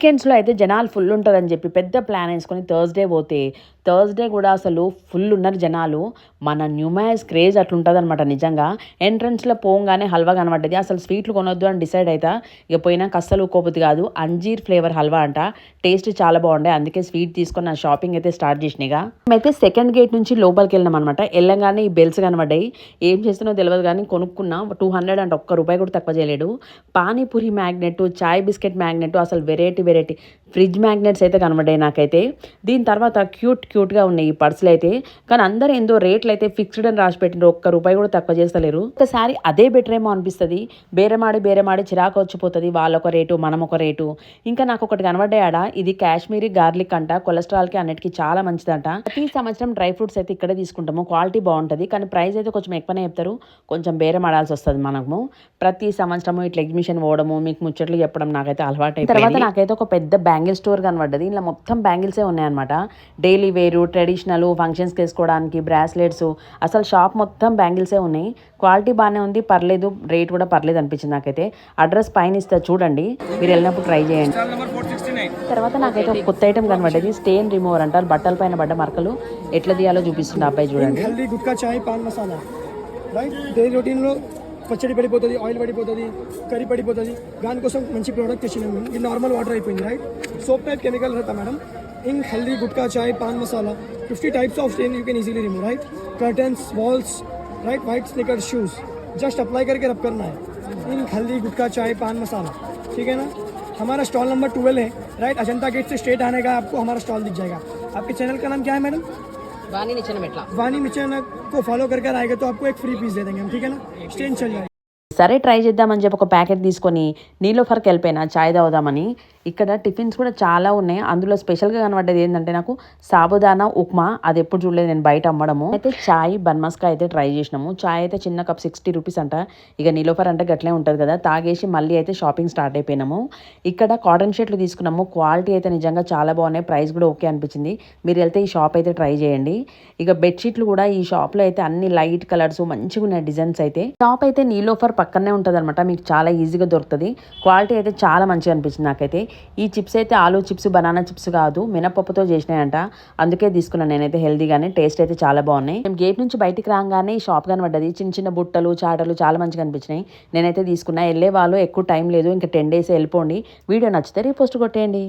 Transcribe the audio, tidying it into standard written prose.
వీకెండ్స్‌లో అయితే జనాలు ఫుల్ ఉంటదని చెప్పి పెద్ద ప్లాన్ యేసుకొని థర్స్‌డే పోతే, థర్స్‌డే కూడా అసలు ఫుల్ ఉన్నారు జనాలు. మన న్యూమాస్ క్రేజ్ అట్లుంటదనమాట నిజంగా. ఎంట్రన్స్‌లో పోంగానే హల్వా కనపడ్డది. అసలు స్వీట్లు కొనొద్దు అని డిసైడ్ అయితా. ఇక పోయినాక అస్సలు ఊరుకోబుద్ది కాదు. అంజీర్ ఫ్లేవర్ హల్వా అంట. టేస్ట్ చాలా బాగుండే. అందుకే స్వీట్ తీసుకొని నా షాపింగ్ అయితే స్టార్ట్ చేసినా ఇగ. మేమైతే సెకండ్ గేట్ నుంచి లోపలికెళ్ళినాం అనమాట. ఎళ్ళంగానే ఈ బెల్స్ కనపడ్డాయి. ఏం చేస్తున్నానో తెలవదు గానీ కొనుక్కున్నా. 200 అంట. ఒక్క రూపాయి కూడా తక్కువ చేయలేడు. పానీపూరి మ్యాగ్నెట్, చాయ్ బిస్కెట్ మ్యాగ్నెట్ అసలు వెరైటీ ఫ్రిడ్జ్ మ్యాగ్నెట్స్ అయితే కనబడ్డాయి నాకైతే. దీని తర్వాత క్యూట్గా ఉన్నాయి ఈ పర్సులు అయితే. కానీ అందరూ ఏందో రేట్లు అయితే ఫిక్స్డ్ అని రాసి పెట్టిండ్రు. ఒక్క రూపాయి కూడా తక్కువ చేస్తలేరు. ఒకసారి అదే బెటర్ ఏమో అనిపిస్తుంది. బేరమాడి చిరాకు వచ్చిపోతుంది. వాళ్ళొక రేటు, మనం ఒక రేటు. ఇంకా నాకు ఒకటి కనబడ్డాయాడ. ఇది కాశ్మీరీ గార్లిక్ అంట. కొలెస్ట్రాల్కి అన్నిటికీ చాలా మంచిదంట. ప్రతి సంవత్సరం డ్రై ఫ్రూట్స్ అయితే ఇక్కడే తీసుకుంటాము. క్వాలిటీ బాగుంటుంది. కానీ ప్రైస్ అయితే కొంచెం ఎక్కువనే చెప్తారు. కొంచెం బేరమాడాల్సి వస్తుంది మనము. ప్రతి సంవత్సరము ఇట్లా ఎగ్జిబిషన్ పోవడము, మీకు ముచ్చట్లు చెప్పడం నాకైతే అలవాటు. తర్వాత నాకైతే ఒక పెద్ద బ్యాంగిల్ స్టోర్ కనబడ్డది. ఇలా మొత్తం బ్యాంగిల్సే ఉన్నాయన్నమాట. డైలీ వేరు, ట్రెడిషనల్, ఫంక్షన్స్కి వేసుకోవడానికి బ్రాస్లెట్స్, అసలు షాప్ మొత్తం బ్యాంగిల్సే ఉన్నాయి. క్వాలిటీ బాగానే ఉంది, పర్లేదు, రేట్ కూడా పర్లేదు అనిపించింది నాకైతే. అడ్రస్ పైన ఇస్తా చూడండి, మీరు వెళ్ళినప్పుడు ట్రై చేయండి. తర్వాత నాకైతే ఒక కొత్త ఐటమ్ కనబడ్డది. స్టెయిన్ రిమూవర్ అంటారు. బట్టల పైన పడ్డ మరకలు ఎట్లా తీయాలో చూపిస్తుంది అబ్బాయి చూడండి. పచ్చడి పడిపోతుంది, ఆయిల్ పడిపోతుంది, కర్రీ పడిపోతుంది. దానికోసం మంచి ప్రోడక్ట్ తెచ్చినాం. ఇది నార్మల్ వాటర్ అయిపోయింది, రైట్. సోప్ టైప్ కెమికల్ रहता मैडम. इंक, हल्दी, गुटखा, चाय, पान मसाला, 50 types of stain you can easily remove, right. Curtains, walls, right, white sneakers, shoes, just apply करके रब करना है. इंक, हल्दी, गुटखा, चाय, पान मसाला, ठीक है ना. हमारा स्टॉल नंबर 12 है, राइट. अजंता गेट से स्ट्रेट आने का आपको हमारा स्टॉल दिख जाएगा. आपके चैनल का नाम क्या है मैडम? वानी निचन को फॉलो करके आएगा तो आपको एक फ्री पीस दे देंगे हम, ठीक है ना. स्टेन चल जाएगा. సరే ట్రై చేద్దామని చెప్పి ఒక ప్యాకెట్ తీసుకొని నీలోఫర్కి వెళ్ళిపోయినా చాయ్ తాగుదామని. ఇక్కడ టిఫిన్స్ కూడా చాలా ఉన్నాయి. అందులో స్పెషల్గా కనబడ్డది ఏంటంటే నాకు సాబుదానా ఉప్మా. అది ఎప్పుడు చూడలేదు నేను బయట అమ్మడము. అయితే చాయ్ బన్మస్కా అయితే ట్రై చేసినాము. చాయ్ అయితే చిన్న కప్ 60 రూపీస్ అంట. ఇక నీలోఫర్ అంటే గట్లే ఉంటుంది కదా. తాగేసి మళ్ళీ అయితే షాపింగ్ స్టార్ట్ అయిపోయినాము. ఇక్కడ కాటన్ షర్ట్లు తీసుకున్నాము. క్వాలిటీ అయితే నిజంగా చాలా బాగున్నాయి. ప్రైస్ కూడా ఓకే అనిపించింది. మీరు వెళ్తే ఈ షాప్ అయితే ట్రై చేయండి. ఇక బెడ్షీట్లు కూడా ఈ షాప్లో అయితే అన్ని లైట్ కలర్స్ మంచిగా ఉన్నాయి డిజైన్స్ అయితే. షాప్ అయితే నీలోఫర్ పక్కనే ఉంటుంది అనమాట. మీకు చాలా ఈజీగా దొరుకుతుంది. క్వాలిటీ అయితే చాలా మంచిగా అనిపించింది నాకైతే. ఈ చిప్స్ అయితే ఆలూ చిప్స్, బనానా చిప్స్ కాదు, మినపప్పుతో చేసినాయంట. అందుకే తీసుకున్నాను నేనైతే. హెల్దీగానే, టేస్ట్ అయితే చాలా బాగున్నాయి. మేము గేట్ నుంచి బయటికి రాగానే ఈ షాప్ కనబడ్డది. చిన్న చిన్న బుట్టలు, చాటలు చాలా మంచిగా అనిపించినాయి. నేనైతే తీసుకున్నా. వెళ్ళే వాళ్ళు ఎక్కువ టైం లేదు, ఇంకా 10 days వెళ్ళిపోండి. వీడియో నచ్చితే రీపోస్ట్ కొట్టేయండి.